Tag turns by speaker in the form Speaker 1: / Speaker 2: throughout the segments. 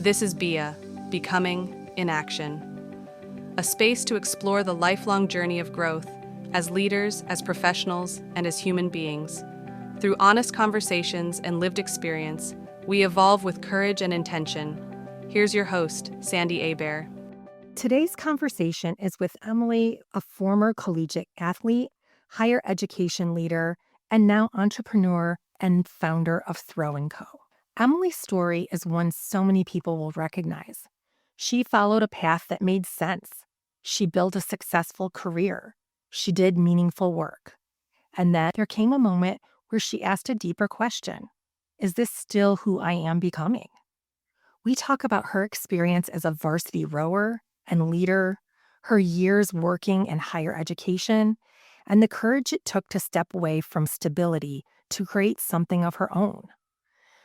Speaker 1: This is BIA, Becoming in Action, a space to explore the lifelong journey of growth as leaders, as professionals, and as human beings. Through honest conversations and lived experience, we evolve with courage and intention. Here's your host, Sandy Abear.
Speaker 2: Today's conversation is with Emily, a former collegiate athlete, higher education leader, and now entrepreneur and founder of Throw & Co. Emily's story is one so many people will recognize. She followed a path that made sense. She built a successful career. She did meaningful work. And then there came a moment where she asked a deeper question. Is this still who I am becoming? We talk about her experience as a varsity rower and leader, her years working in higher education, and the courage it took to step away from stability to create something of her own.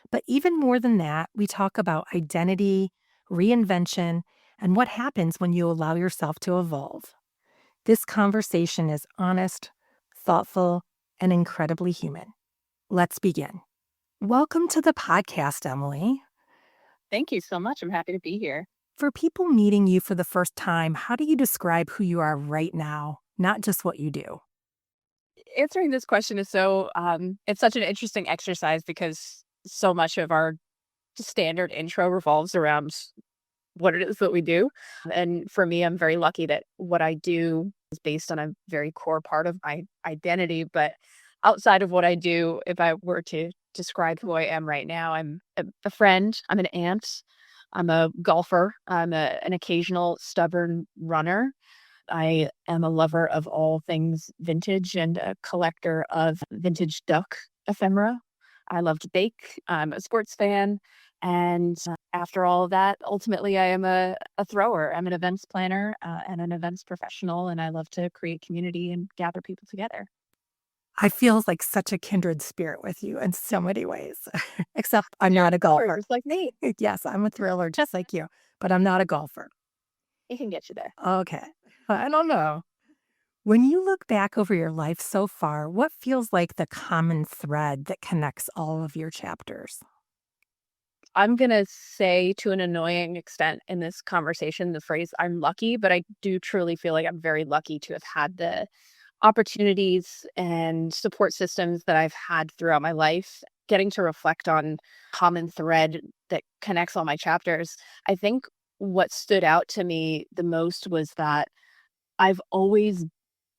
Speaker 2: But even more than that, we talk about identity, reinvention, and what happens when you allow yourself to evolve. This conversation is honest, thoughtful, and incredibly human. Let's begin. Welcome to the podcast, Emily.
Speaker 3: Thank you so much. I'm happy to be here.
Speaker 2: For people meeting you for the first time, how do you describe who you are right now, not just what you do?
Speaker 3: Answering this question is it's such an interesting exercise because so much of our standard intro revolves around what it is that we do. And for me, I'm very lucky that what I do is based on a very core part of my identity. But outside of what I do, if I were to describe who I am right now, I'm a friend, I'm an aunt, I'm a golfer, I'm an occasional stubborn runner. I am a lover of all things vintage and a collector of vintage duck ephemera. I love to bake. I'm a sports fan. And after all of that, ultimately, I am a thrower. I'm an events planner and an events professional, and I love to create community and gather people together.
Speaker 2: I feel like such a kindred spirit with you in so many ways, except I'm not a golfer.
Speaker 3: Just like me.
Speaker 2: Yes, I'm a thriller just like you, but I'm not a golfer.
Speaker 3: It can get you there.
Speaker 2: Okay. I don't know. When you look back over your life so far, what feels like the common thread that connects all of your chapters?
Speaker 3: I'm going to say to an annoying extent in this conversation, the phrase I'm lucky, but I do truly feel like I'm very lucky to have had the opportunities and support systems that I've had throughout my life. Getting to reflect on common thread that connects all my chapters. I think what stood out to me the most was that I've always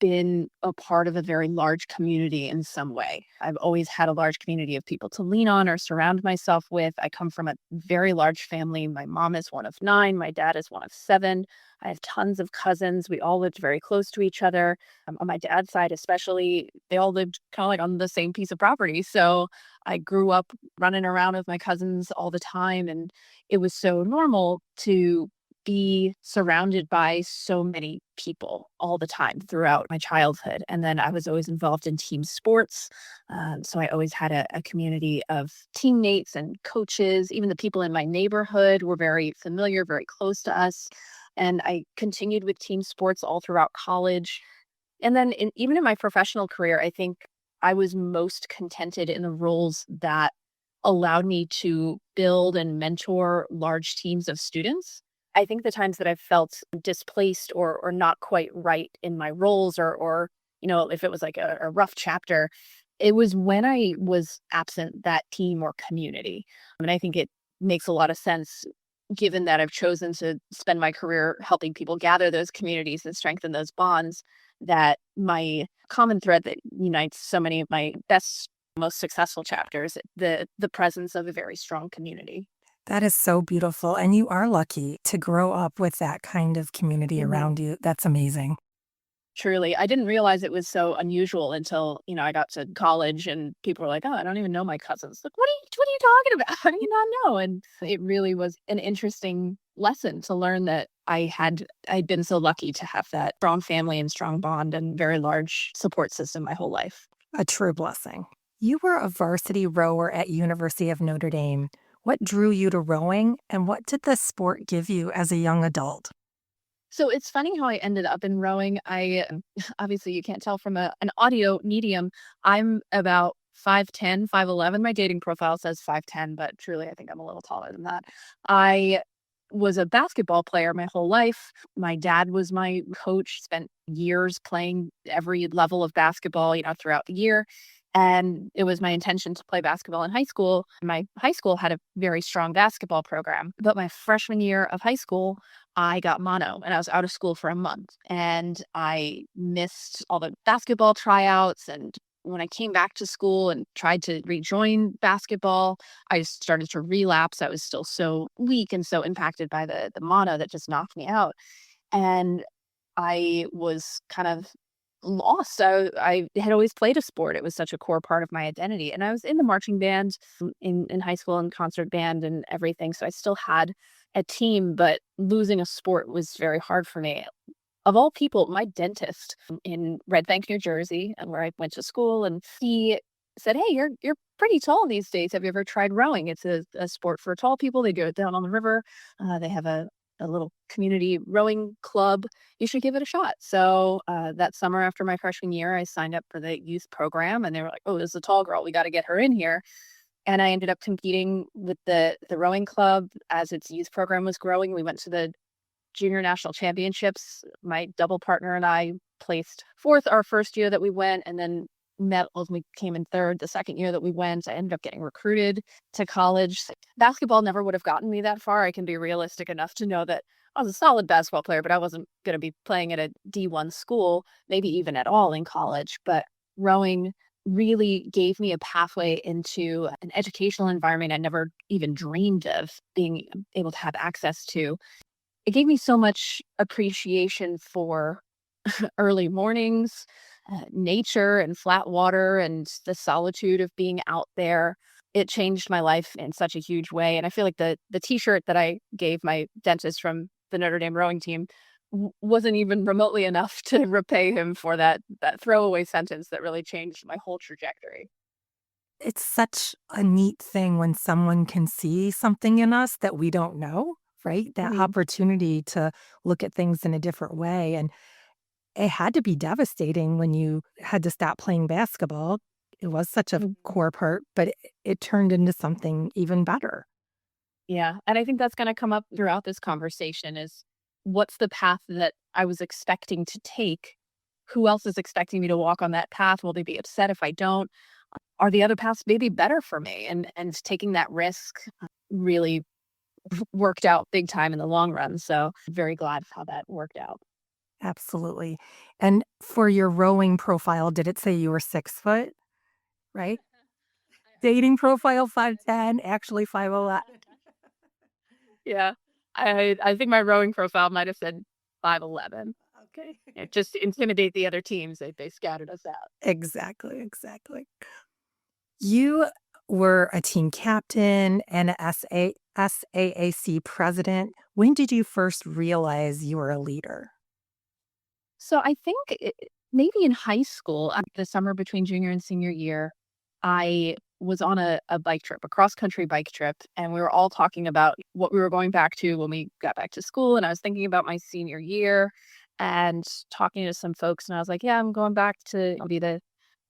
Speaker 3: been a part of a very large community in some way. I've always had a large community of people to lean on or surround myself with. I come from a very large family. My mom is one of 9. My dad is one of 7. I have tons of cousins. We all lived very close to each other. On my dad's side, especially, they all lived kind of like on the same piece of property. So I grew up running around with my cousins all the time. And it was so normal to be surrounded by so many people all the time throughout my childhood. And then I was always involved in team sports. So I always had a community of teammates and coaches. Even the people in my neighborhood were very familiar, very close to us. And I continued with team sports all throughout college. And then even in my professional career, I think I was most contented in the roles that allowed me to build and mentor large teams of students. I think the times that I've felt displaced or not quite right in my roles or if it was like a rough chapter, it was when I was absent that team or community. And I think it makes a lot of sense given that I've chosen to spend my career helping people gather those communities and strengthen those bonds, that my common thread that unites so many of my best, most successful chapters, the presence of a very strong community.
Speaker 2: That is so beautiful. And you are lucky to grow up with that kind of community around you. That's amazing.
Speaker 3: Truly. I didn't realize it was so unusual until, I got to college and people were like, oh, I don't even know my cousins. Like, what are you talking about? How do you not know? And it really was an interesting lesson to learn that I'd been so lucky to have that strong family and strong bond and very large support system my whole life.
Speaker 2: A true blessing. You were a varsity rower at University of Notre Dame. What drew you to rowing, and what did the sport give you as a young adult?
Speaker 3: So it's funny how I ended up in rowing. Obviously you can't tell from an audio medium, I'm about 5'10", 5'11". My dating profile says 5'10", but truly I think I'm a little taller than that. I was a basketball player my whole life. My dad was my coach, spent years playing every level of basketball, throughout the year. And it was my intention to play basketball in high school. My high school had a very strong basketball program. But my freshman year of high school, I got mono and I was out of school for a month. And I missed all the basketball tryouts. And when I came back to school and tried to rejoin basketball, I started to relapse. I was still so weak and so impacted by the mono that just knocked me out. And I was kind of lost. I had always played a sport. It was such a core part of my identity. And I was in the marching band in high school and concert band and everything. So I still had a team, but losing a sport was very hard for me. Of all people, my dentist in Red Bank, New Jersey, and where I went to school, and he said, "Hey, you're pretty tall these days. Have you ever tried rowing? It's a sport for tall people. They do it down on the river. They have a little community rowing club. You should give it a shot." So that summer after my freshman year, I signed up for the youth program, and they were like, "Oh, this is a tall girl. We got to get her in here." And I ended up competing with the rowing club as its youth program was growing. We went to the junior national championships. My double partner and I placed fourth our first year that we went, and then medals we came in third the second year that we went. I ended up getting recruited to college. Basketball never would have gotten me that far. I can be realistic enough to know that I was a solid basketball player, but I wasn't going to be playing at a D1 school, maybe even at all in college. But rowing really gave me a pathway into an educational environment I never even dreamed of being able to have access to. It gave me so much appreciation for early mornings, nature and flat water and the solitude of being out there. It changed my life in such a huge way. And I feel like the t-shirt that I gave my dentist from the Notre Dame rowing team wasn't even remotely enough to repay him for that throwaway sentence that really changed my whole trajectory.
Speaker 2: It's such a neat thing when someone can see something in us that we don't know, right? That
Speaker 3: Mhm.
Speaker 2: opportunity to look at things in a different way. And it had to be devastating when you had to stop playing basketball. It was such a
Speaker 3: Mhm.
Speaker 2: core part, but it turned into something even better.
Speaker 3: Yeah, and I think that's gonna come up throughout this conversation is what's the path that I was expecting to take? Who else is expecting me to walk on that path? Will they be upset if I don't? Are the other paths maybe better for me? And taking that risk really worked out big time in the long run. So very glad how that worked out.
Speaker 2: Absolutely. And for your rowing profile, did it say you were 6 foot, right? Dating profile 5'10", actually 5'11".
Speaker 3: Yeah. I think my rowing profile might have said 5'11".
Speaker 2: Okay.
Speaker 3: Yeah, just to intimidate the other teams. They scouted us out.
Speaker 2: Exactly, exactly. You were a team captain and a SAAC president. When did you first realize you were a leader?
Speaker 3: So I think maybe in high school, the summer between junior and senior year, I was on a bike trip, a cross country bike trip, and we were all talking about what we were going back to when we got back to school. And I was thinking about my senior year and talking to some folks, and I was like, "Yeah, I'm going back to I'll be the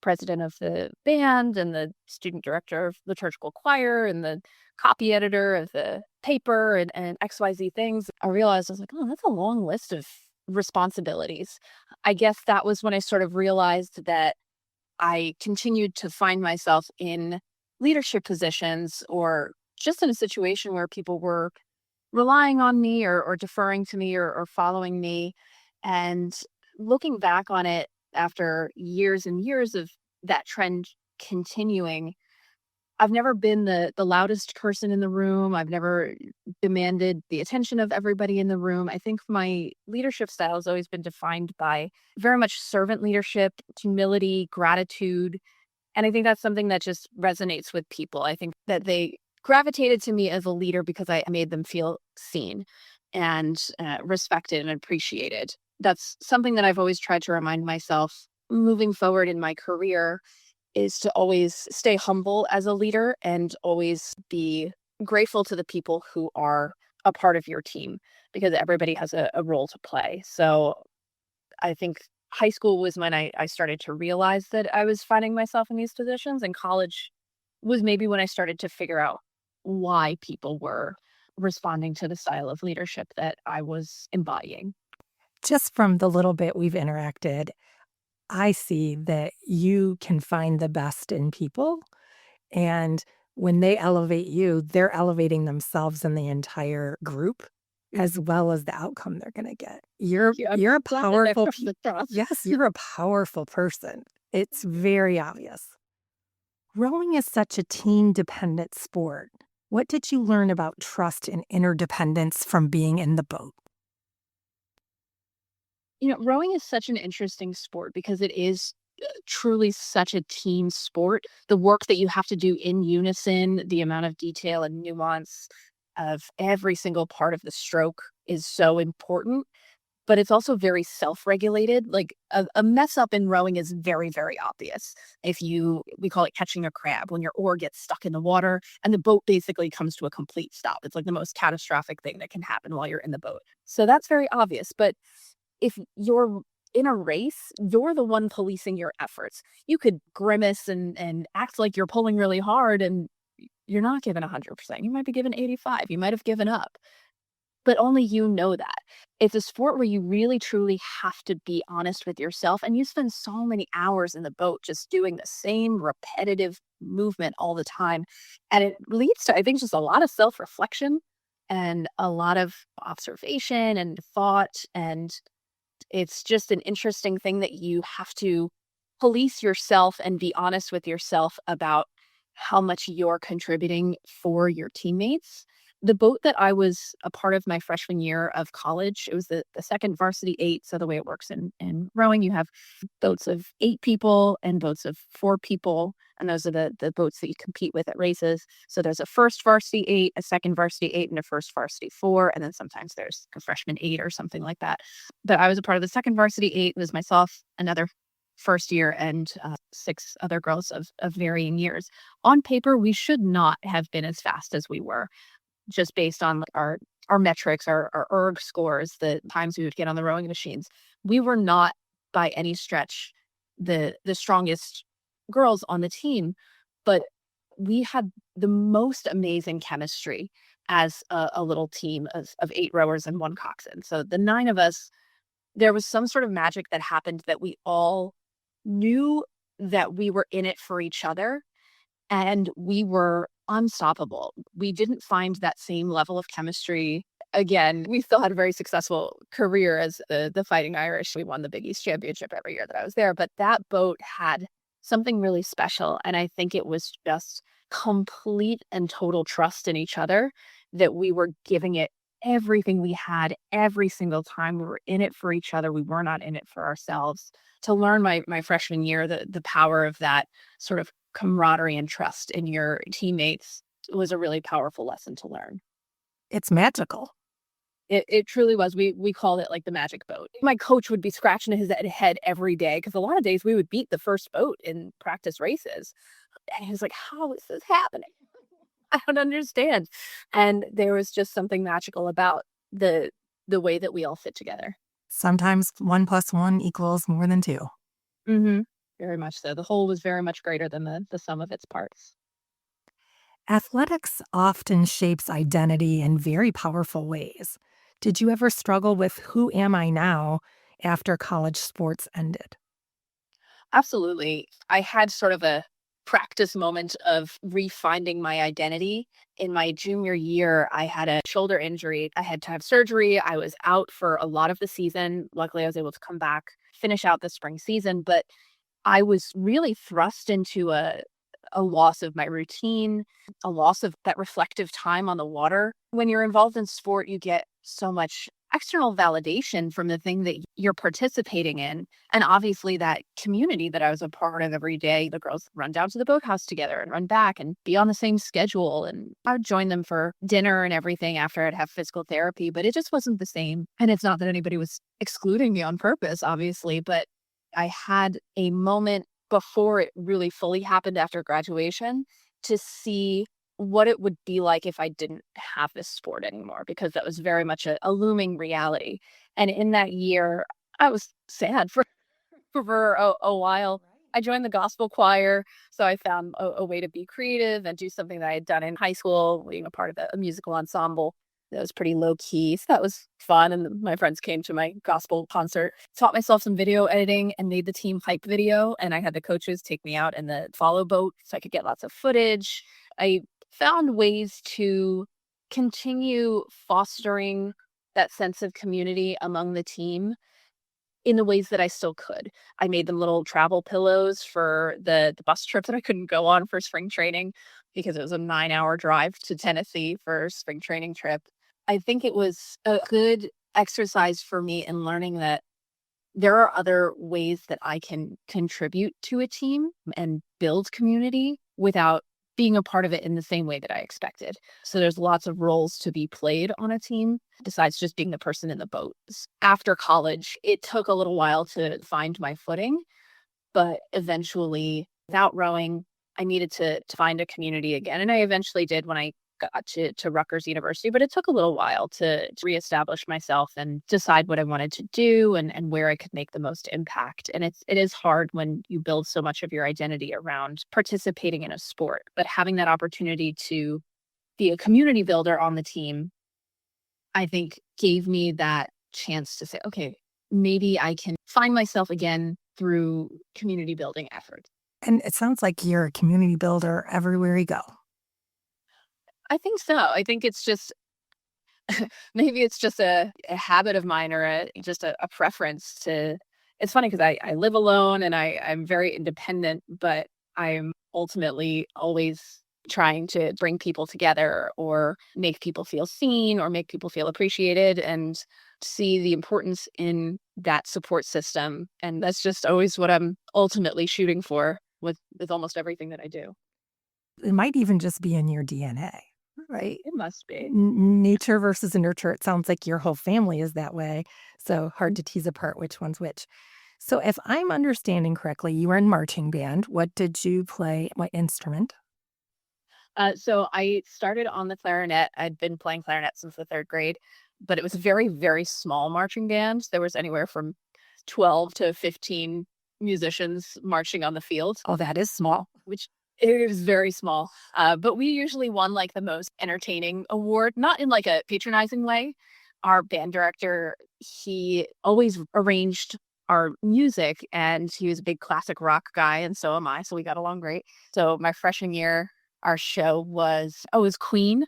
Speaker 3: president of the band and the student director of the church school choir and the copy editor of the paper and XYZ things." I realized I was like, "Oh, that's a long list of responsibilities." I guess that was when I sort of realized that I continued to find myself in leadership positions or just in a situation where people were relying on me or deferring to me or following me. And looking back on it after years and years of that trend continuing, I've never been the loudest person in the room. I've never demanded the attention of everybody in the room. I think my leadership style has always been defined by very much servant leadership, humility, gratitude, and I think that's something that just resonates with people. I think that they gravitated to me as a leader because I made them feel seen and respected and appreciated. That's something that I've always tried to remind myself moving forward in my career is to always stay humble as a leader and always be grateful to the people who are a part of your team because everybody has a role to play. So I think high school was when I started to realize that I was finding myself in these positions, and college was maybe when I started to figure out why people were responding to the style of leadership that I was embodying.
Speaker 2: Just from the little bit we've interacted, I see that you can find the best in people. And when they elevate you, they're elevating themselves and the entire group as well as the outcome they're gonna get.
Speaker 3: Yeah, I'm
Speaker 2: You're a
Speaker 3: glad that that
Speaker 2: powerful
Speaker 3: comes across.
Speaker 2: yes, you're a powerful person. It's very obvious. Rowing is such a team-dependent sport. What did you learn about trust and interdependence from being in the boat?
Speaker 3: Rowing is such an interesting sport because it is truly such a team sport. The work that you have to do in unison, the amount of detail and nuance of every single part of the stroke is so important, but it's also very self-regulated. Like a mess up in rowing is very, very obvious. We call it catching a crab when your oar gets stuck in the water and the boat basically comes to a complete stop. It's like the most catastrophic thing that can happen while you're in the boat. So that's very obvious. But if you're in a race, you're the one policing your efforts. You could grimace and act like you're pulling really hard and you're not giving 100%. You might be giving 85. You might have given up, but only you know that. It's a sport where you really truly have to be honest with yourself, and you spend so many hours in the boat just doing the same repetitive movement all the time. And it leads to, I think, just a lot of self-reflection and a lot of observation and thought, and it's just an interesting thing that you have to police yourself and be honest with yourself about how much you're contributing for your teammates. The boat that I was a part of my freshman year of college, it was the second varsity eight. So the way it works in rowing, you have boats of 8 people and boats of 4 people. And those are the boats that you compete with at races. So there's a first varsity eight, a second varsity eight, and a first varsity four. And then sometimes there's a freshman eight or something like that. But I was a part of the second varsity eight. It was myself, another first year, and 6 other girls of varying years. On paper, we should not have been as fast as we were, just based on like our metrics, our erg scores, the times we would get on the rowing machines. We were not by any stretch the strongest girls on the team, but we had the most amazing chemistry as a little team of 8 rowers and 1 coxswain. So the 9 of us, there was some sort of magic that happened that we all knew that we were in it for each other and we were unstoppable. We didn't find that same level of chemistry. Again, we still had a very successful career as the Fighting Irish. We won the Big East Championship every year that I was there, but that boat had something really special. And I think it was just complete and total trust in each other that we were giving it everything we had every single time. We were in it for each other. We were not in it for ourselves. To learn my freshman year, the power of that sort of camaraderie and trust in your teammates was a really powerful lesson to learn.
Speaker 2: It's magical.
Speaker 3: It truly was. We called it like the magic boat. My coach would be scratching his head every day because a lot of days we would beat the first boat in practice races. And he was like, "How is this happening? I don't understand." And there was just something magical about the way that we all fit together.
Speaker 2: Sometimes 1 plus 1 equals more than 2.
Speaker 3: Mhm. Very much so. The whole was very much greater than the sum of its parts.
Speaker 2: Athletics often shapes identity in very powerful ways. Did you ever struggle with who am I now after college sports ended?
Speaker 3: Absolutely. I had sort of a practice moment of refinding my identity. In my junior year, I had a shoulder injury. I had to have surgery. I was out for a lot of the season. Luckily, I was able to come back, finish out the spring season, but I was really thrust into a loss of my routine, a loss of that reflective time on the water. When you're involved in sport, you get so much external validation from the thing that you're participating in. And obviously, that community that I was a part of every day, the girls run down to the boathouse together and run back and be on the same schedule. And I would join them for dinner and everything after I'd have physical therapy, but it just wasn't the same. And it's not that anybody was excluding me on purpose, obviously, but I had a moment before it really fully happened after graduation to see what it would be like if I didn't have this sport anymore, because that was very much a looming reality. And in that year, I was sad for for a while. I joined the gospel choir, so I found a way to be creative and do something that I had done in high school, being a part of a musical ensemble that was pretty low key. So that was fun. And my friends came to my gospel concert. Taught myself some video editing and made the team hype video. And I had the coaches take me out in the follow boat so I could get lots of footage. I found ways to continue fostering that sense of community among the team in the ways that I still could. I made them little travel pillows for the bus trip that I couldn't go on for spring training because it was a 9-hour drive to Tennessee for a spring training trip. I think it was a good exercise for me in learning that there are other ways that I can contribute to a team and build community without being a part of it in the same way that I expected. So there's lots of roles to be played on a team besides just being the person in the boat. After college, it took a little while to find my footing, but eventually, without rowing, I needed to find a community again. And I eventually did when I got to Rutgers University, but it took a little while to reestablish myself and decide what I wanted to do and where I could make the most impact. And it is hard when you build so much of your identity around participating in a sport, but having that opportunity to be a community builder on the team, I think gave me that chance to say, okay, maybe I can find myself again through community building efforts.
Speaker 2: And it sounds like you're a community builder everywhere you go.
Speaker 3: I think so. I think it's just maybe it's just a habit of mine or just a preference to. It's funny because I live alone and I'm very independent, but I'm ultimately always trying to bring people together or make people feel seen or make people feel appreciated and see the importance in that support system. And that's just always what I'm ultimately shooting for with almost everything that I do.
Speaker 2: It might even just be in your DNA, right?
Speaker 3: It must be.
Speaker 2: Nature versus nurture. It sounds like your whole family is that way. So hard to tease apart which one's which. So if I'm understanding correctly, you were in marching band. What did you play? What instrument?
Speaker 3: So I started on the clarinet. I'd been playing clarinet since the third grade, but it was a very, very small marching band. There was anywhere from 12 to 15 musicians marching on the field,
Speaker 2: Oh, that is small.
Speaker 3: which it was very small. But we usually won like the most entertaining award, not in like a patronizing way. Our band director, he always arranged our music and he was a big classic rock guy and so am I. So we got along great. So my freshman year, our show was, it was Queen.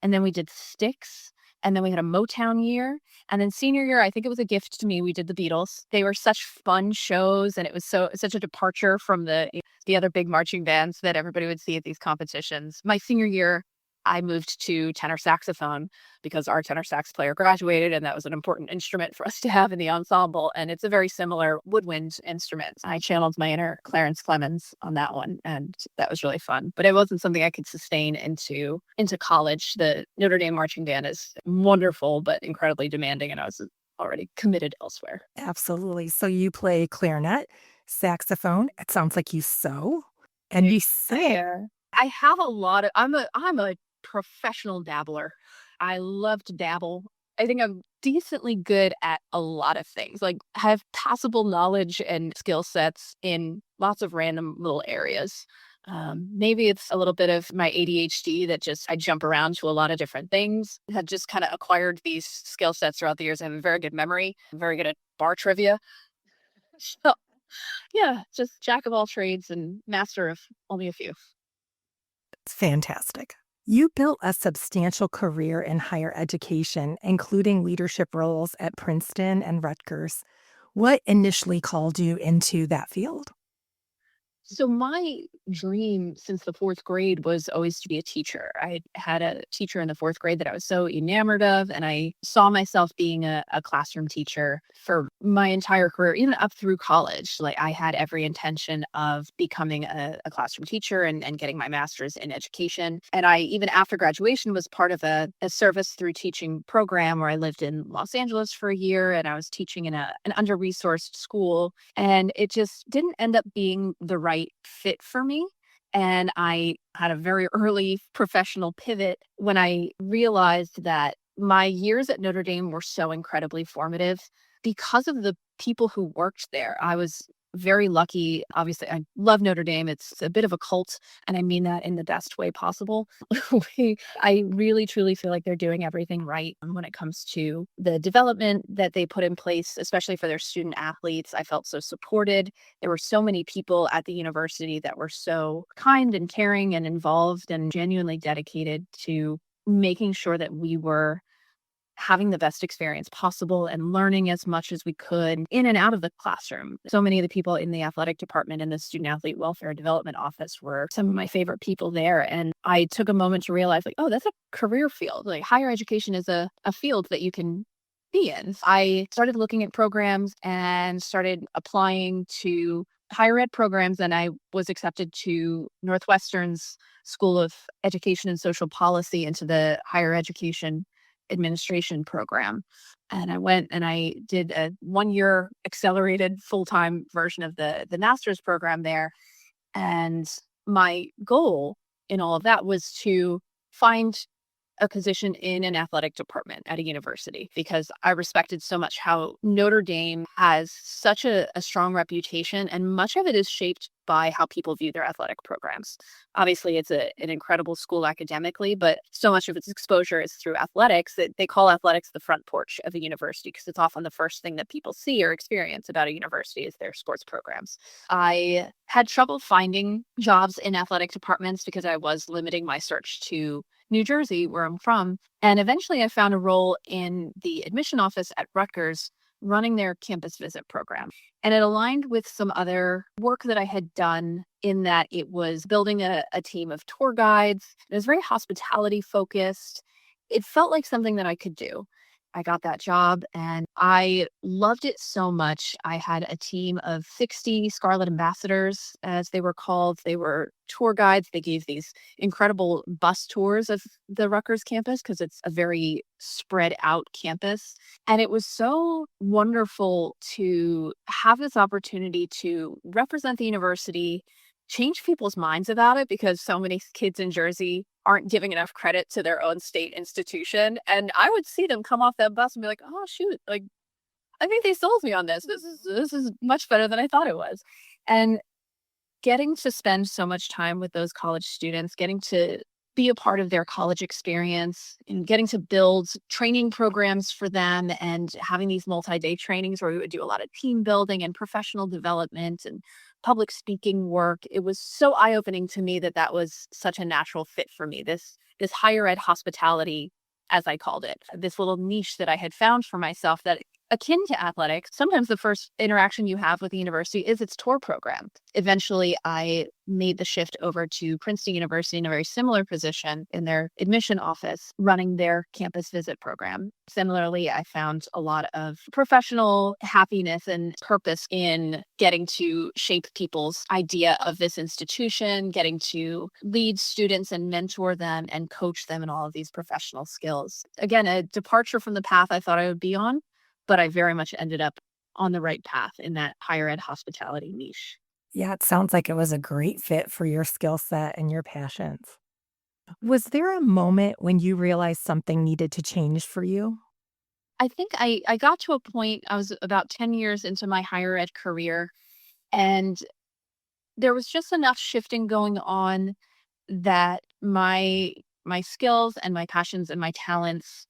Speaker 3: And then we did Styx. And then we had a Motown year. And then senior year, I think it was a gift to me. We did the Beatles. They were such fun shows. And it was such a departure from the other big marching bands that everybody would see at these competitions. My senior year, I moved to tenor saxophone because our tenor sax player graduated and that was an important instrument for us to have in the ensemble. And it's a very similar woodwind instrument. I channeled my inner Clarence Clemens on that one and that was really fun. But it wasn't something I could sustain into college. The Notre Dame marching band is wonderful, but incredibly demanding. And I was already committed elsewhere.
Speaker 2: Absolutely. So you play clarinet, saxophone. It sounds like you sew and you sing.
Speaker 3: Yeah. I have a lot of I'm a professional dabbler. I love to dabble. I think I'm decently good at a lot of things. Like have passable knowledge and skill sets in lots of random little areas. Maybe it's a little bit of my ADHD that just I jump around to a lot of different things. I had just kind of acquired these skill sets throughout the years. I have a very good memory. I'm very good at bar trivia. So yeah, just jack of all trades and master of only a few.
Speaker 2: It's fantastic. You built a substantial career in higher education, including leadership roles at Princeton and Rutgers. What initially called you into that field?
Speaker 3: So my dream since the fourth grade was always to be a teacher. I had a teacher in the fourth grade that I was so enamored of, and I saw myself being a classroom teacher for my entire career, even up through college. Like I had every intention of becoming a classroom teacher and getting my master's in education. And I, even after graduation, was part of a service through teaching program where I lived in Los Angeles for a year and I was teaching in an under-resourced school. And it just didn't end up being the right fit for me. And I had a very early professional pivot when I realized that my years at Notre Dame were so incredibly formative because of the people who worked there. I was very lucky. Obviously, I love Notre Dame. It's a bit of a cult, and I mean that in the best way possible. I really truly feel like they're doing everything right when it comes to the development that they put in place, especially for their student athletes. I felt so supported. There were so many people at the university that were so kind and caring and involved and genuinely dedicated to making sure that we were having the best experience possible and learning as much as we could in and out of the classroom. So many of the people in the athletic department and the student athlete welfare development office were some of my favorite people there. And I took a moment to realize, like, oh, that's a career field. Like, higher education is a field that you can be in. I started looking at programs and started applying to higher ed programs, and I was accepted to Northwestern's School of Education and Social Policy into the higher education administration program. And I went and I did a 1-year accelerated full-time version of the master's program there. And my goal in all of that was to find a position in an athletic department at a university, because I respected so much how Notre Dame has such a strong reputation, and much of it is shaped by how people view their athletic programs. Obviously, it's an incredible school academically, but so much of its exposure is through athletics that they call athletics the front porch of a university, because it's often the first thing that people see or experience about a university is their sports programs. I had trouble finding jobs in athletic departments because I was limiting my search to New Jersey, where I'm from. And eventually I found a role in the admission office at Rutgers running their campus visit program. And it aligned with some other work that I had done in that it was building a team of tour guides. It was very hospitality focused. It felt like something that I could do. I got that job and I loved it so much. I had a team of 60 Scarlet Ambassadors, as they were called. They were tour guides. They gave these incredible bus tours of the Rutgers campus because it's a very spread out campus. And it was so wonderful to have this opportunity to represent the university, change people's minds about it, because so many kids in Jersey aren't giving enough credit to their own state institution. And I would see them come off that bus and be like, oh, shoot, like, I think they sold me on this. This is much better than I thought it was. And getting to spend so much time with those college students, getting to be a part of their college experience and getting to build training programs for them and having these multi-day trainings where we would do a lot of team building and professional development and public speaking work. It was so eye-opening to me that that was such a natural fit for me. This higher ed hospitality, as I called it, this little niche that I had found for myself that akin to athletics. Sometimes the first interaction you have with the university is its tour program. Eventually, I made the shift over to Princeton University in a very similar position in their admission office, running their campus visit program. Similarly, I found a lot of professional happiness and purpose in getting to shape people's idea of this institution, getting to lead students and mentor them and coach them in all of these professional skills. Again, a departure from the path I thought I would be on, but I very much ended up on the right path in that higher ed hospitality niche.
Speaker 2: Yeah, it sounds like it was a great fit for your skill set and your passions. Was there a moment when you realized something needed to change for you?
Speaker 3: I think I got to a point, I was about 10 years into my higher ed career, and there was just enough shifting going on that my skills and my passions and my talents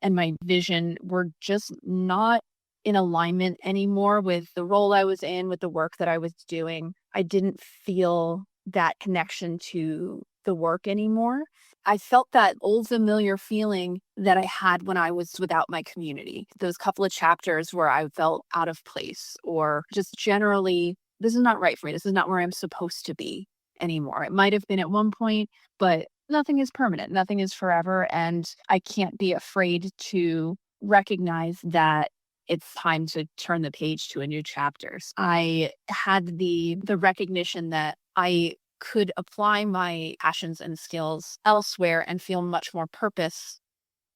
Speaker 3: and my vision were just not in alignment anymore with the role I was in, with the work that I was doing. I didn't feel that connection to the work anymore. I felt that old familiar feeling that I had when I was without my community. Those couple of chapters where I felt out of place, or just generally, this is not right for me. This is not where I'm supposed to be anymore. It might have been at one point, but nothing is permanent. Nothing is forever. And I can't be afraid to recognize that it's time to turn the page to a new chapters. I had the recognition that I could apply my passions and skills elsewhere and feel much more purpose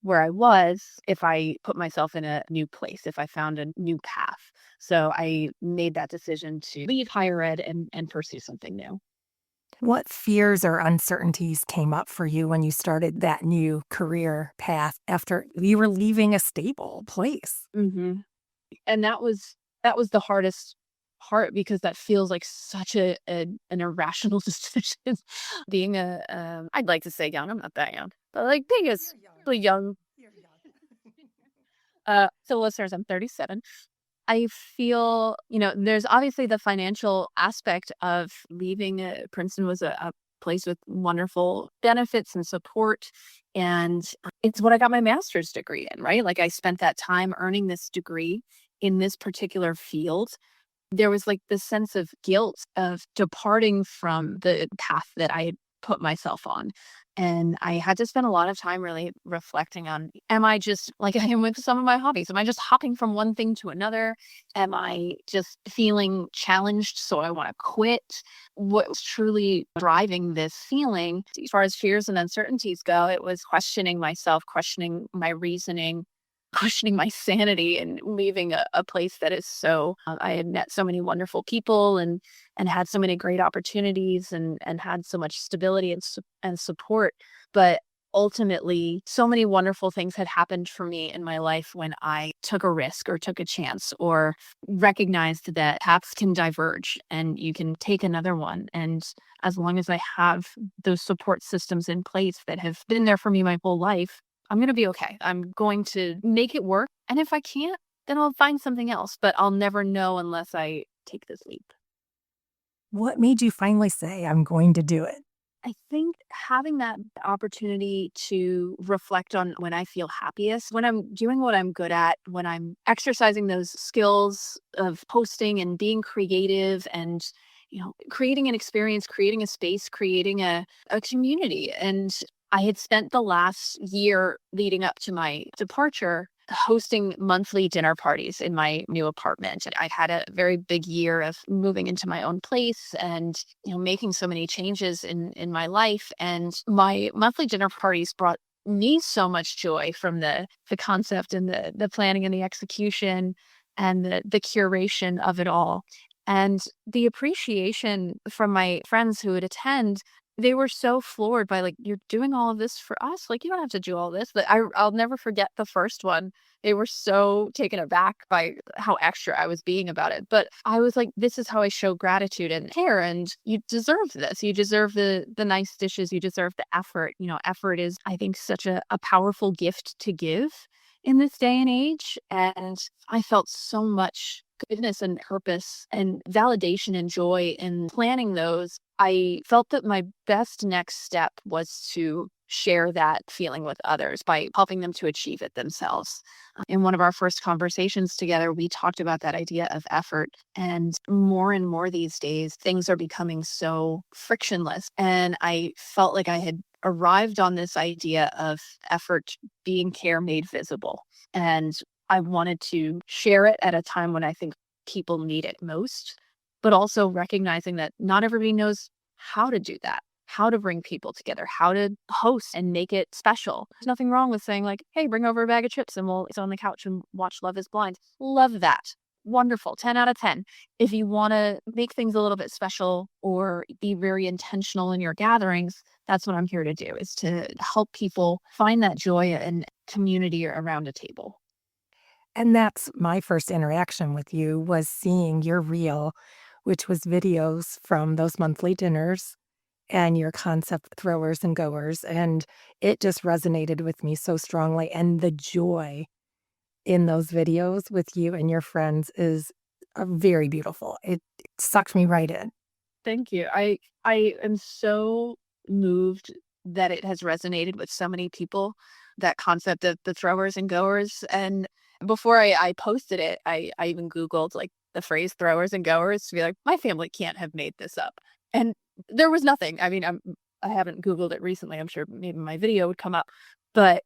Speaker 3: where I was if I put myself in a new place, if I found a new path. So I made that decision to leave higher ed and pursue something new.
Speaker 2: What fears or uncertainties came up for you when you started that new career path after you were leaving a stable place?
Speaker 3: Hmm. And that was the hardest part because that feels like such an irrational decision. Being I'd like to say young, I'm not that young, but like being a really young, so listeners, I'm 37. I feel, there's obviously the financial aspect of leaving. Princeton was a place with wonderful benefits and support. And it's what I got my master's degree in, right? Like I spent that time earning this degree in this particular field. There was like this sense of guilt of departing from the path that I had put myself on. And I had to spend a lot of time really reflecting on, am I just like I am with some of my hobbies? Am I just hopping from one thing to another? Am I just feeling challenged? So I want to quit? What's truly driving this feeling? As far as fears and uncertainties go, it was questioning myself, questioning my reasoning, questioning my sanity and leaving a place that is so I had met so many wonderful people and had so many great opportunities and had so much stability and support, but ultimately so many wonderful things had happened for me in my life when I took a risk or took a chance or recognized that paths can diverge and you can take another one. And as long as I have those support systems in place that have been there for me my whole life, I'm going to be okay. I'm going to make it work. And if I can't, then I'll find something else, but I'll never know unless I take this leap.
Speaker 2: What made you finally say, I'm going to do it?
Speaker 3: I think having that opportunity to reflect on when I feel happiest, when I'm doing what I'm good at, when I'm exercising those skills of posting and being creative and creating an experience, creating a space, creating a community. And I had spent the last year leading up to my departure hosting monthly dinner parties in my new apartment. And I'd had a very big year of moving into my own place and making so many changes in my life. And my monthly dinner parties brought me so much joy from the concept and the planning and the execution and the curation of it all. And the appreciation from my friends who would attend, they were so floored by like, you're doing all of this for us. Like, you don't have to do all this. But I'll never forget the first one. They were so taken aback by how extra I was being about it. But I was like, this is how I show gratitude and care. And you deserve this. You deserve the nice dishes. You deserve the effort. Effort is, I think, such a powerful gift to give in this day and age. And I felt so much goodness and purpose and validation and joy in planning those. I felt that my best next step was to share that feeling with others by helping them to achieve it themselves. In one of our first conversations together, we talked about that idea of effort. And more these days, things are becoming so frictionless. And I felt like I had arrived on this idea of effort being care made visible. And I wanted to share it at a time when I think people need it most, but also recognizing that not everybody knows how to do that, how to bring people together, how to host and make it special. There's nothing wrong with saying like, hey, bring over a bag of chips and we'll sit on the couch and watch Love is Blind. Love that. Wonderful. 10 out of 10. If you want to make things a little bit special or be very intentional in your gatherings, that's what I'm here to do, is to help people find that joy and community around a table.
Speaker 2: And that's my first interaction with you, was seeing your reel, which was videos from those monthly dinners and your concept throwers and goers. And it just resonated with me so strongly. And the joy in those videos with you and your friends is very beautiful. It sucked me right in.
Speaker 3: Thank you. I am so moved that it has resonated with so many people, that concept of the throwers and goers. And before I posted it, I even Googled like the phrase throwers and goers to be like, my family can't have made this up. And there was nothing. I mean, I haven't Googled it recently. I'm sure maybe my video would come up. But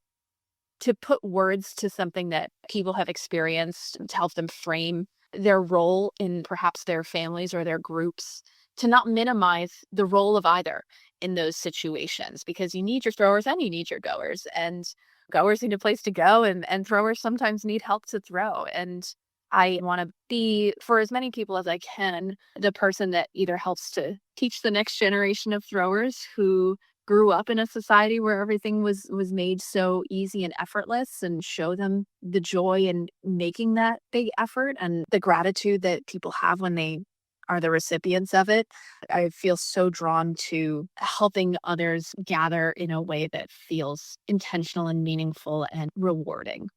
Speaker 3: to put words to something that people have experienced, to help them frame their role in perhaps their families or their groups, to not minimize the role of either in those situations, because you need your throwers and you need your goers, and goers need a place to go, and throwers sometimes need help to throw. And I want to be, for as many people as I can, the person that either helps to teach the next generation of throwers who grew up in a society where everything was made so easy and effortless, and show them the joy in making that big effort and the gratitude that people have when they are the recipients of it. I feel so drawn to helping others gather in a way that feels intentional and meaningful and rewarding.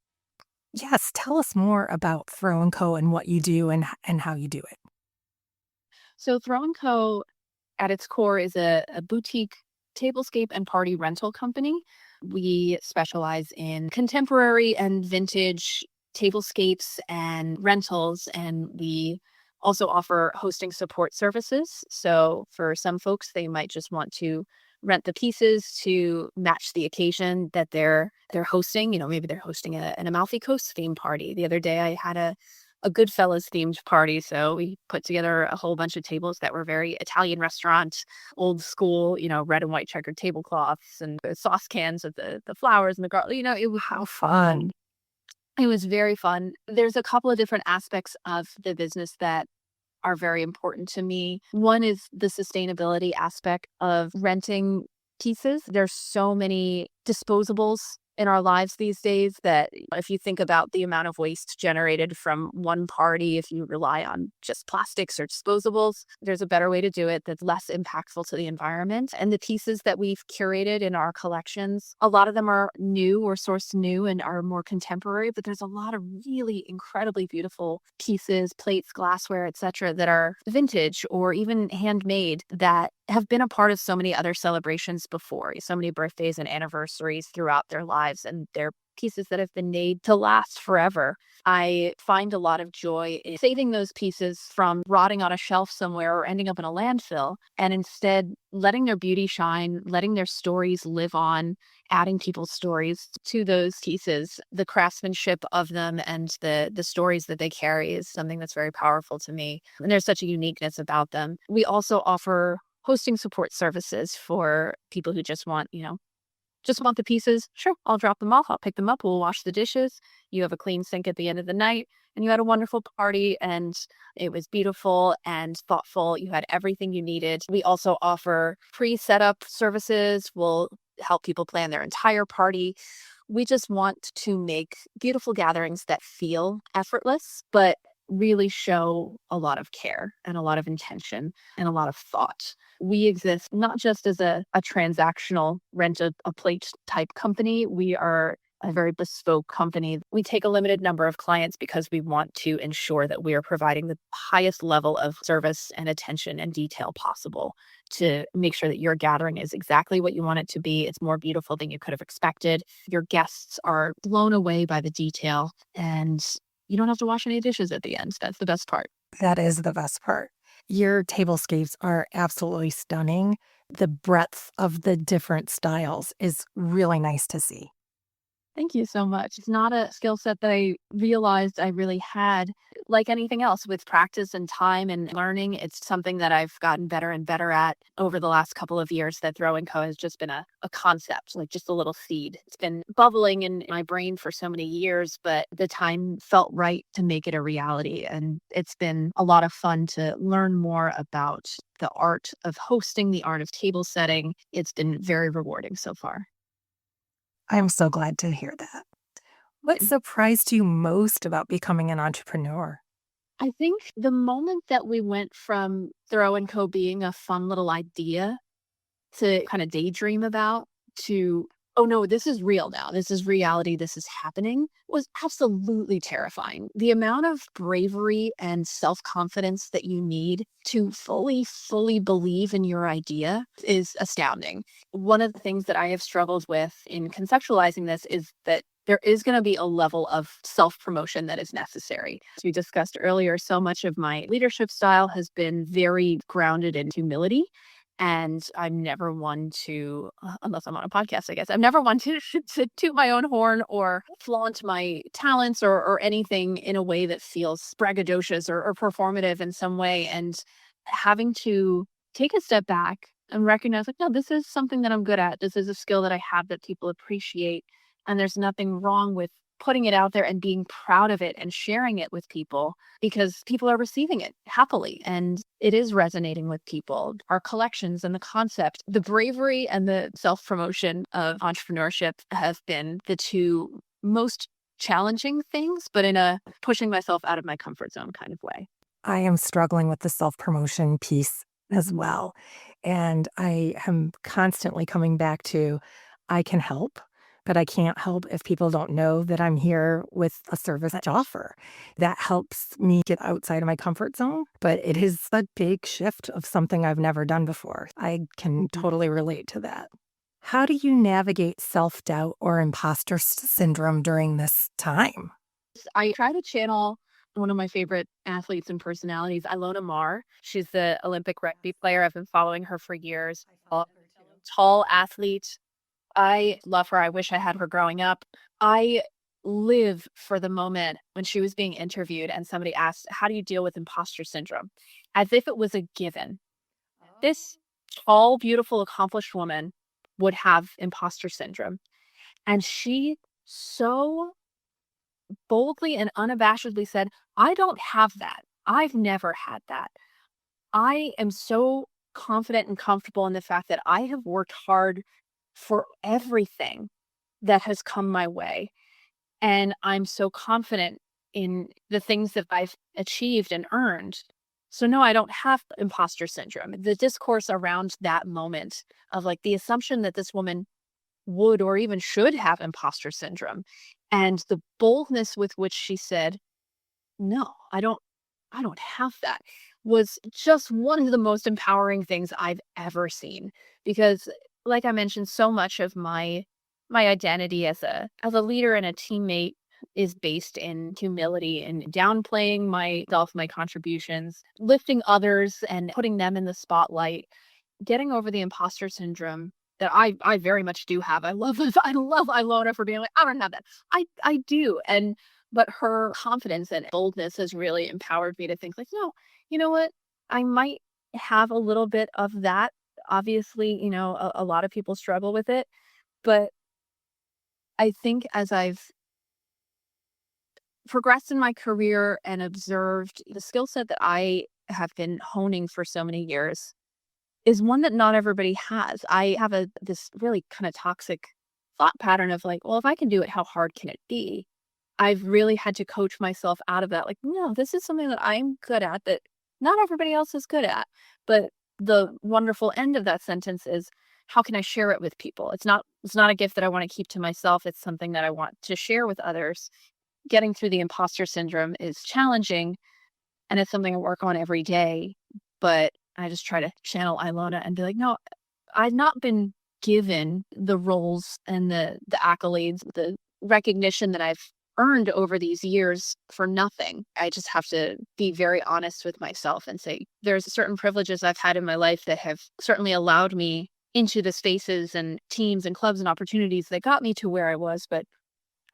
Speaker 2: Yes, tell us more about Throw and Co. and what you do and how you do it.
Speaker 3: So Throw and Co. at its core is a boutique tablescape and party rental company. We specialize in contemporary and vintage tablescapes and rentals, and we also offer hosting support services. So for some folks, they might just want to rent the pieces to match the occasion that they're hosting. Maybe they're hosting an Amalfi Coast theme party. The other day I had a Goodfellas themed party. So we put together a whole bunch of tables that were very Italian restaurant, old school, red and white checkered tablecloths and the sauce cans with the flowers and the garlic. It was
Speaker 2: How fun.
Speaker 3: it was very fun. There's a couple of different aspects of the business that are very important to me. One is the sustainability aspect of renting pieces. There's so many disposables in our lives these days that if you think about the amount of waste generated from one party, if you rely on just plastics or disposables, there's a better way to do it that's less impactful to the environment. And the pieces that we've curated in our collections, a lot of them are new or sourced new and are more contemporary, but there's a lot of really incredibly beautiful pieces, plates, glassware, etc., that are vintage or even handmade that have been a part of so many other celebrations before, so many birthdays and anniversaries throughout their lives, and they're pieces that have been made to last forever. I find a lot of joy in saving those pieces from rotting on a shelf somewhere or ending up in a landfill, and instead letting their beauty shine, letting their stories live on, adding people's stories to those pieces. The craftsmanship of them and the stories that they carry is something that's very powerful to me. And there's such a uniqueness about them. We also offer hosting support services for people who just want the pieces. Sure, I'll drop them off. I'll pick them up. We'll wash the dishes. You have a clean sink at the end of the night, and you had a wonderful party, and it was beautiful and thoughtful. You had everything you needed. We also offer pre-setup services. We'll help people plan their entire party. We just want to make beautiful gatherings that feel effortless, but really show a lot of care and a lot of intention and a lot of thought. We exist not just as a transactional rent a plate type company. We are a very bespoke company. We take a limited number of clients because we want to ensure that we are providing the highest level of service and attention and detail possible to make sure that your gathering is exactly what you want it to be. It's more beautiful than you could have expected. Your guests are blown away by the detail, and you don't have to wash any dishes at the end. That's the best part.
Speaker 2: That is the best part. Your tablescapes are absolutely stunning. The breadth of the different styles is really nice to see.
Speaker 3: Thank you so much. It's not a skill set that I realized I really had. Like anything else, with practice and time and learning, it's something that I've gotten better and better at over the last couple of years. That Throw and Co has just been a concept, like just a little seed. It's been bubbling in my brain for so many years, but the time felt right to make it a reality. And it's been a lot of fun to learn more about the art of hosting, the art of table setting. It's been very rewarding so far.
Speaker 2: I'm so glad to hear that. What surprised you most about becoming an entrepreneur?
Speaker 3: I think the moment that we went from Throw and Co being a fun little idea to kind of daydream about to, oh no, this is real now. This is reality. This is happening was absolutely terrifying. The amount of bravery and self-confidence that you need to fully believe in your idea is astounding. One of the things that I have struggled with in conceptualizing this is that there is going to be a level of self promotion that is necessary. As we discussed earlier, so much of my leadership style has been very grounded in humility. And I'm never one to, unless I'm on a podcast, I guess, I'm never one to toot my own horn or flaunt my talents or anything in a way that feels braggadocious or performative in some way. And having to take a step back and recognize, like, no, this is something that I'm good at. This is a skill that I have that people appreciate. And there's nothing wrong with putting it out there and being proud of it and sharing it with people because people are receiving it happily and it is resonating with people. Our collections and the concept, the bravery and the self-promotion of entrepreneurship have been the two most challenging things, but in a pushing myself out of my comfort zone kind of way.
Speaker 2: I am struggling with the self-promotion piece as well. And I am constantly coming back to, I can help, but I can't help if people don't know that I'm here with a service to offer. That helps me get outside of my comfort zone, but it is a big shift of something I've never done before. I can totally relate to that. How do you navigate self-doubt or imposter syndrome during this time?
Speaker 3: I try to channel one of my favorite athletes and personalities, Ilona Maher. She's the Olympic rugby player. I've been following her for years. Tall athlete. I love her. I wish I had her growing up. I live for the moment when she was being interviewed and somebody asked, "How do you deal with imposter syndrome?" As if it was a given. This tall, beautiful, accomplished woman would have imposter syndrome. And she so boldly and unabashedly said, "I don't have that. I've never had that. I am so confident and comfortable in the fact that I have worked hard for everything that has come my way. And I'm so confident in the things that I've achieved and earned. So, no, I don't have imposter syndrome." The discourse around that moment of like the assumption that this woman would or even should have imposter syndrome and the boldness with which she said, "No, I don't have that," was just one of the most empowering things I've ever seen. Because like I mentioned, so much of my identity as a leader and a teammate is based in humility and downplaying myself, my contributions, lifting others and putting them in the spotlight, getting over the imposter syndrome that I very much do have. I love I love Ilona for being like, "I don't have that." I do. And but her confidence and boldness has really empowered me to think like, "No, you know what? I might have a little bit of that." Obviously, a lot of people struggle with it, but I think as I've progressed in my career and observed the skill set that I have been honing for so many years is one that not everybody has. I have this really kind of toxic thought pattern of like, well, if I can do it, how hard can it be? I've really had to coach myself out of that. Like, no, this is something that I'm good at that not everybody else is good at. But the wonderful end of that sentence is, how can I share it with people? It's not a gift that I want to keep to myself. It's something that I want to share with others. Getting through the imposter syndrome is challenging, and it's something I work on every day. But I just try to channel Ilona and be like, no, I've not been given the roles and the accolades, the recognition that I've earned over these years for nothing. I just have to be very honest with myself and say there's certain privileges I've had in my life that have certainly allowed me into the spaces and teams and clubs and opportunities that got me to where I was, but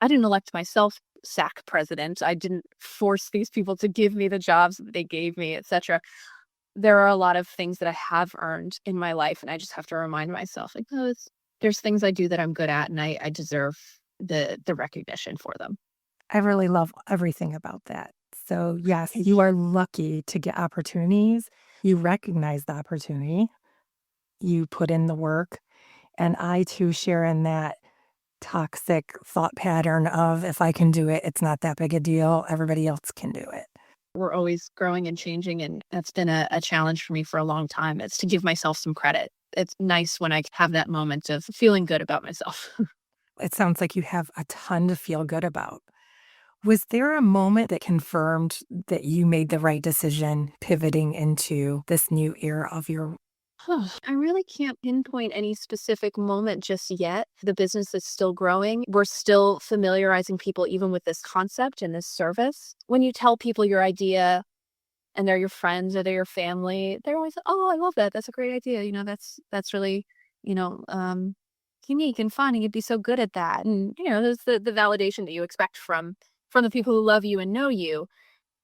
Speaker 3: I didn't elect myself SAC president. I didn't force these people to give me the jobs that they gave me, etc. There are a lot of things that I have earned in my life, and I just have to remind myself, like, oh, there's things I do that I'm good at, and I deserve the recognition for them.
Speaker 2: I really love everything about that. So, yes, you are lucky to get opportunities. You recognize the opportunity, you put in the work. And I too share in that toxic thought pattern of if I can do it, it's not that big a deal. Everybody else can do it.
Speaker 3: We're always growing and changing, and that's been a challenge for me for a long time. It's to give myself some credit. It's nice when I have that moment of feeling good about myself.
Speaker 2: It sounds like you have a ton to feel good about. Was there a moment that confirmed that you made the right decision pivoting into this new era of your?
Speaker 3: I really can't pinpoint any specific moment just yet. The business is still growing. We're still familiarizing people even with this concept and this service. When you tell people your idea and they're your friends or they're your family, they're always, "Oh, I love that. That's a great idea. That's really, you know, um, unique and fun. And you'd be so good at that." And, there's the validation that you expect from the people who love you and know you.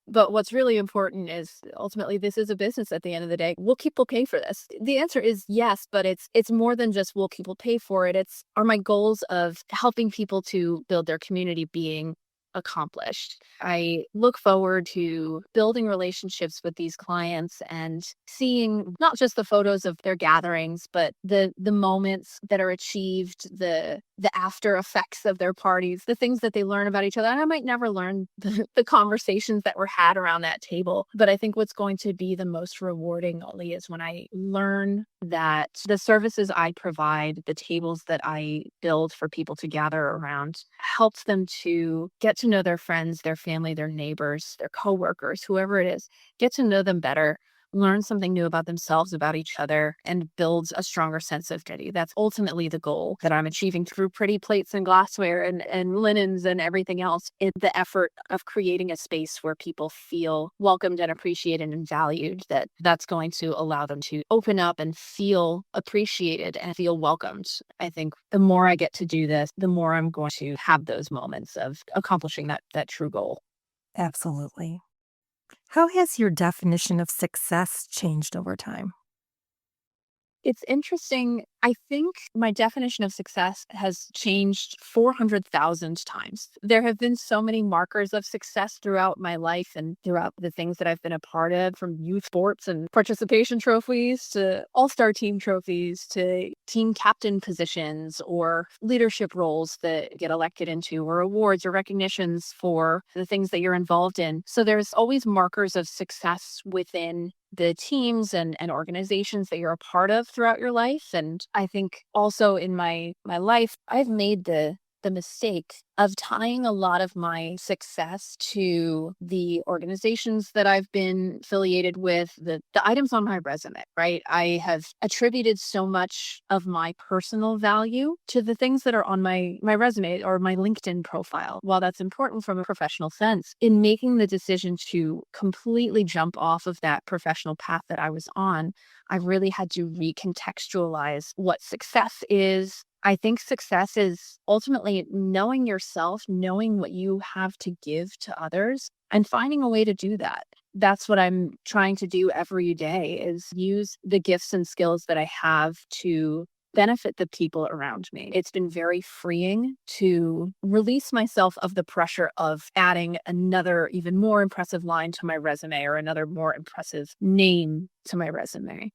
Speaker 3: But what's really important is ultimately this is a business at the end of the day. Will people pay for this? The answer is yes, but it's more than just will people pay for it. It's are my goals of helping people to build their community being accomplished. I look forward to building relationships with these clients and seeing not just the photos of their gatherings, but the moments that are achieved, the after effects of their parties, the things that they learn about each other. And I might never learn the conversations that were had around that table, but I think what's going to be the most rewarding only is when I learn that the services I provide, the tables that I build for people to gather around, helps them to get to know their friends, their family, their neighbors, their coworkers, whoever it is, get to know them better, learn something new about themselves, about each other, and builds a stronger sense of identity. That's ultimately the goal that I'm achieving through pretty plates and glassware and linens and everything else. In the effort of creating a space where people feel welcomed and appreciated and valued, that's going to allow them to open up and feel appreciated and feel welcomed. I think the more I get to do this, the more I'm going to have those moments of accomplishing that true goal.
Speaker 2: Absolutely. How has your definition of success changed over time?
Speaker 3: It's interesting. I think my definition of success has changed 400,000 times. There have been so many markers of success throughout my life and throughout the things that I've been a part of, from youth sports and participation trophies to all-star team trophies to team captain positions or leadership roles that get elected into, or awards or recognitions for the things that you're involved in. So there's always markers of success within the teams and organizations that you're a part of throughout your life. And I think also in my life, I've made the mistake of tying a lot of my success to the organizations that I've been affiliated with, the items on my resume, right? I have attributed so much of my personal value to the things that are on my resume or my LinkedIn profile. While that's important from a professional sense, in making the decision to completely jump off of that professional path that I was on, I really had to recontextualize what success is. I think success is ultimately knowing yourself, knowing what you have to give to others, and finding a way to do that. That's what I'm trying to do every day, is use the gifts and skills that I have to benefit the people around me. It's been very freeing to release myself of the pressure of adding another even more impressive line to my resume or another more impressive name to my resume,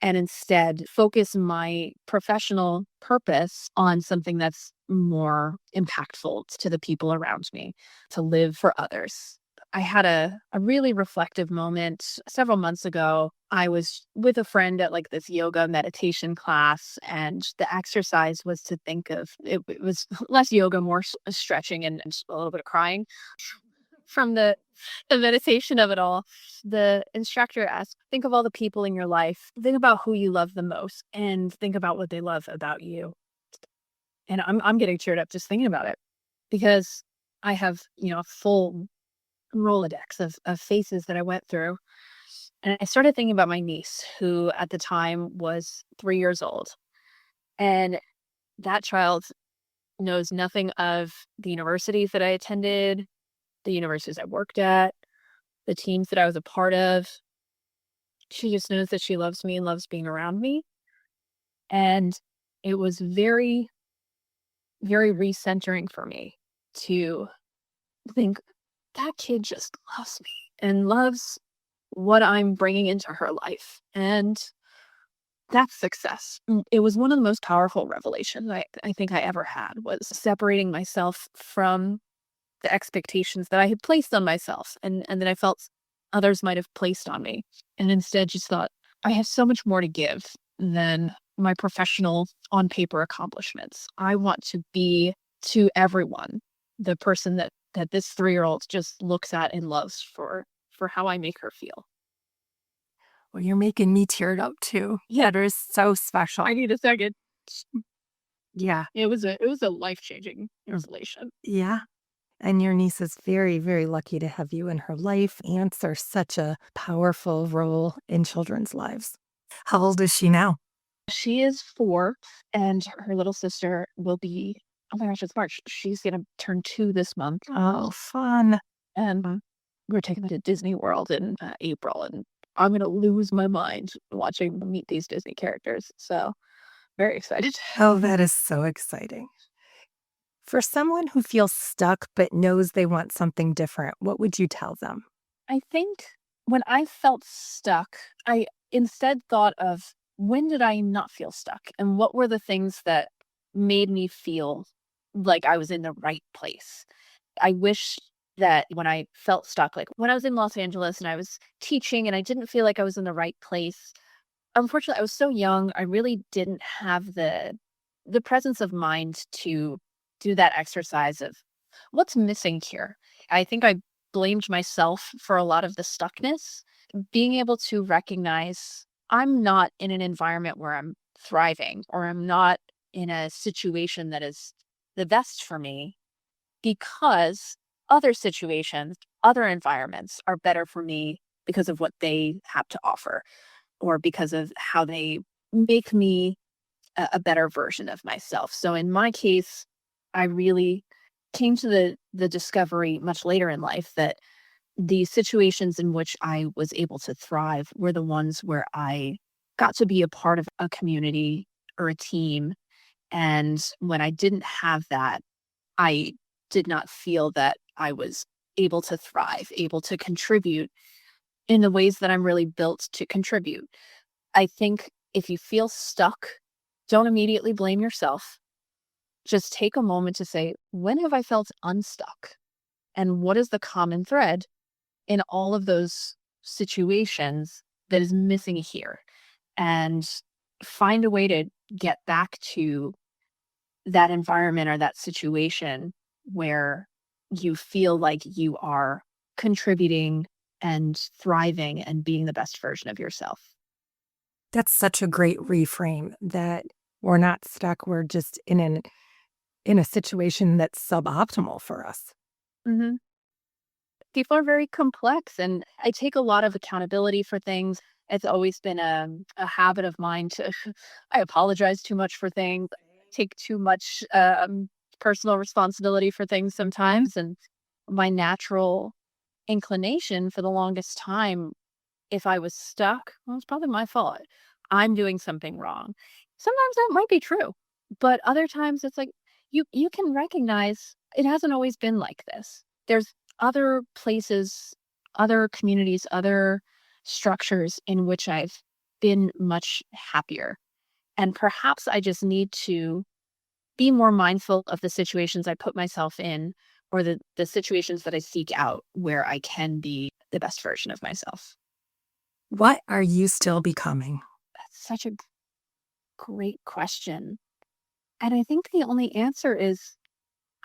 Speaker 3: and instead focus my professional purpose on something that's more impactful to the people around me, to live for others. I had a really reflective moment several months ago. I was with a friend at like this yoga meditation class, and the exercise was to think of it was less yoga, more stretching and a little bit of crying from the meditation of it all. The instructor asked, think of all the people in your life, think about who you love the most, and think about what they love about you. And I'm getting cheered up just thinking about it, because I have, a full Rolodex of faces that I went through. And I started thinking about my niece, who at the time was 3 years old. And that child knows nothing of the universities that I attended, the universities I worked at, the teams that I was a part of. She just knows that she loves me and loves being around me. And it was very, very recentering for me to think that kid just loves me and loves what I'm bringing into her life. And that's success. It was one of the most powerful revelations I think I ever had, was separating myself from the expectations that I had placed on myself and that I felt others might have placed on me. And instead just thought, I have so much more to give than my professional on paper accomplishments. I want to be to everyone the person that this 3-year-old just looks at and loves for how I make her feel.
Speaker 2: Well, you're making me teared up too.
Speaker 3: Yeah.
Speaker 2: That is so special.
Speaker 3: I need a second.
Speaker 2: Yeah.
Speaker 3: It was a life-changing revelation.
Speaker 2: Yeah. And your niece is very, very lucky to have you in her life. Aunts are such a powerful role in children's lives. How old is she now?
Speaker 3: She is 4, and her little sister will be, oh my gosh, it's March. She's gonna turn 2 this month.
Speaker 2: Oh, fun.
Speaker 3: And we're taking them to Disney World in April, and I'm gonna lose my mind watching them meet these Disney characters. So very excited.
Speaker 2: Oh, that is so exciting. For someone who feels stuck but knows they want something different, what would you tell them?
Speaker 3: I think when I felt stuck, I instead thought of when did I not feel stuck and what were the things that made me feel like I was in the right place. I wish that when I felt stuck, like when I was in Los Angeles and I was teaching and I didn't feel like I was in the right place. Unfortunately, I was so young, I really didn't have the presence of mind to do that exercise of what's missing here. I think I blamed myself for a lot of the stuckness. Being able to recognize I'm not in an environment where I'm thriving or I'm not in a situation that is the best for me because other situations, other environments are better for me because of what they have to offer or because of how they make me a better version of myself. So in my case, I really came to the discovery much later in life that the situations in which I was able to thrive were the ones where I got to be a part of a community or a team. And when I didn't have that, I did not feel that I was able to thrive, able to contribute in the ways that I'm really built to contribute. I think if you feel stuck, don't immediately blame yourself. Just take a moment to say, when have I felt unstuck? And what is the common thread in all of those situations that is missing here? And find a way to get back to that environment or that situation where you feel like you are contributing and thriving and being the best version of yourself.
Speaker 2: That's such a great reframe that we're not stuck, we're just in a situation that's suboptimal for us.
Speaker 3: hmm People are very complex, and I take a lot of accountability for things. It's always been a habit of mine to, I apologize too much for things, take too much personal responsibility for things sometimes. And my natural inclination for the longest time, if I was stuck, well, it's probably my fault. I'm doing something wrong. Sometimes that might be true, but other times it's like you can recognize it hasn't always been like this. There's other places, other communities, other structures in which I've been much happier. And perhaps I just need to be more mindful of the situations I put myself in or the situations that I seek out where I can be the best version of myself.
Speaker 2: What are you still becoming?
Speaker 3: That's such a great question. And I think the only answer is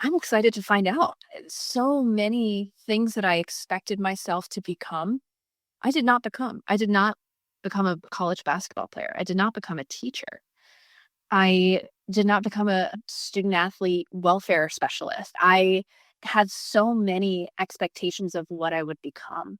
Speaker 3: I'm excited to find out. So many things that I expected myself to become, I did not become. I did not become a college basketball player. I did not become a teacher. I did not become a student athlete welfare specialist. I had so many expectations of what I would become.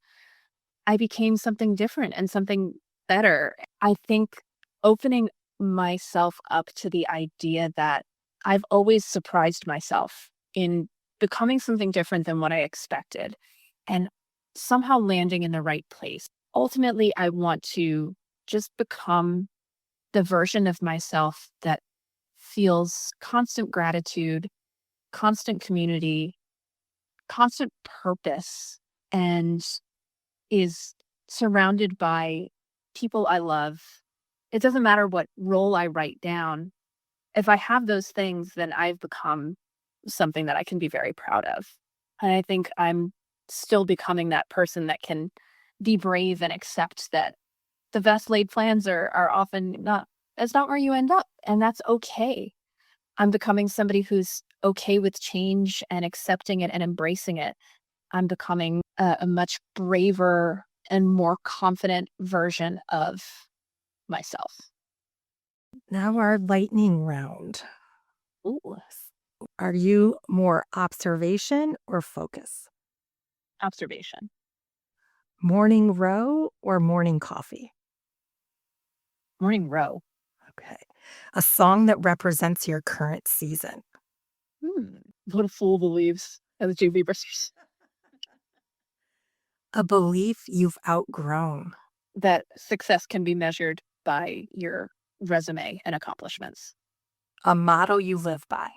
Speaker 3: I became something different and something better. I think opening myself up to the idea that I've always surprised myself in becoming something different than what I expected and somehow landing in the right place. Ultimately, I want to just become the version of myself that feels constant gratitude, constant community, constant purpose, and is surrounded by people I love. It doesn't matter what role I write down. If I have those things, then I've become something that I can be very proud of. And I think I'm still becoming that person that can be brave and accept that the best laid plans are often not, that's not where you end up. And that's okay. I'm becoming somebody who's okay with change and accepting it and embracing it. I'm becoming a much braver and more confident version of myself.
Speaker 2: Now, our lightning round.
Speaker 3: Ooh,
Speaker 2: Are you more observation or focus?
Speaker 3: observation.
Speaker 2: Morning row or morning coffee?
Speaker 3: Morning row.
Speaker 2: Okay. A song that represents your current season.
Speaker 3: Hmm. What a fool believes. As Jay Bieber.
Speaker 2: A belief you've outgrown.
Speaker 3: that success can be measured by your resume and accomplishments.
Speaker 2: A motto you live by.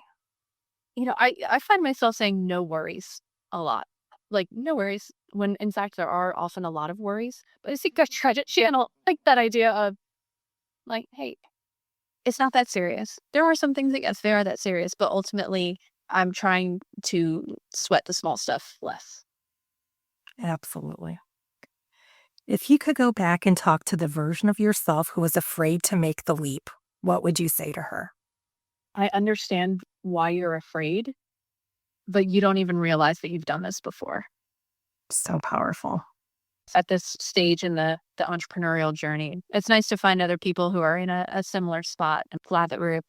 Speaker 3: I find myself saying no worries a lot. Like, no worries, when in fact there are often a lot of worries. But I think I try to channel like that idea of like, hey, it's not that serious. There are some things that yes, they are that serious, but ultimately I'm trying to sweat the small stuff less.
Speaker 2: Absolutely. If you could go back and talk to the version of yourself who was afraid to make the leap, what would you say to her?
Speaker 3: I understand why you're afraid, but you don't even realize that you've done this before.
Speaker 2: So powerful.
Speaker 3: At this stage in the entrepreneurial journey, it's nice to find other people who are in a similar spot. I'm glad that we're able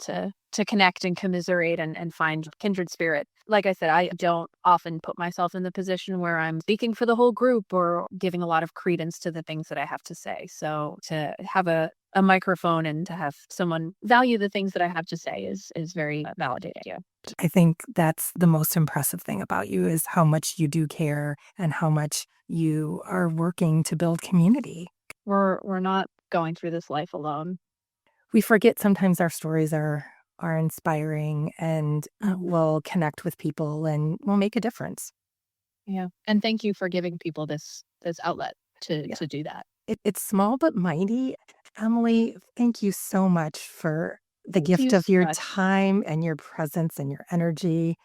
Speaker 3: to connect and commiserate and find kindred spirit. Like I said, I don't often put myself in the position where I'm speaking for the whole group or giving a lot of credence to the things that I have to say. So to have a microphone and to have someone value the things that I have to say is very validating. Yeah.
Speaker 2: I think that's the most impressive thing about you is how much you do care and how much you are working to build community.
Speaker 3: We're not going through this life alone.
Speaker 2: We forget sometimes our stories are inspiring and
Speaker 3: Mhm.
Speaker 2: will connect with people and will make a difference.
Speaker 3: Yeah. And thank you for giving people this outlet
Speaker 2: Yeah.
Speaker 3: to do that.
Speaker 2: It's small but mighty. Emily, thank you so much for the
Speaker 3: Thank
Speaker 2: gift
Speaker 3: you
Speaker 2: of
Speaker 3: so
Speaker 2: your
Speaker 3: much.
Speaker 2: time and your presence and your energy.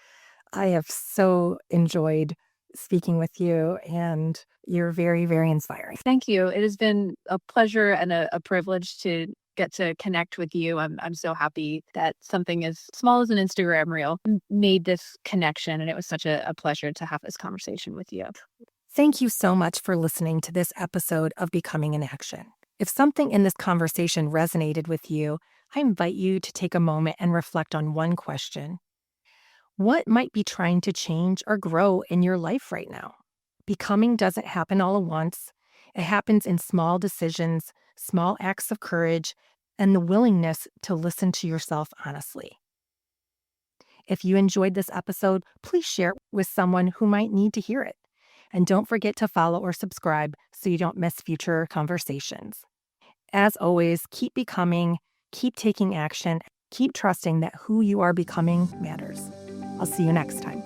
Speaker 2: I have so enjoyed speaking with you, and you're very, very inspiring.
Speaker 3: Thank you. It has been a pleasure and a privilege to get to connect with you. I'm so happy that something as small as an Instagram reel made this connection. And it was such a pleasure to have this conversation with you.
Speaker 2: Thank you so much for listening to this episode of Becoming in Action. If something in this conversation resonated with you, I invite you to take a moment and reflect on one question. What might be trying to change or grow in your life right now? Becoming doesn't happen all at once. It happens in small decisions, small acts of courage, and the willingness to listen to yourself honestly. If you enjoyed this episode, please share it with someone who might need to hear it. And don't forget to follow or subscribe so you don't miss future conversations. As always, keep becoming, keep taking action, keep trusting that who you are becoming matters. I'll see you next time.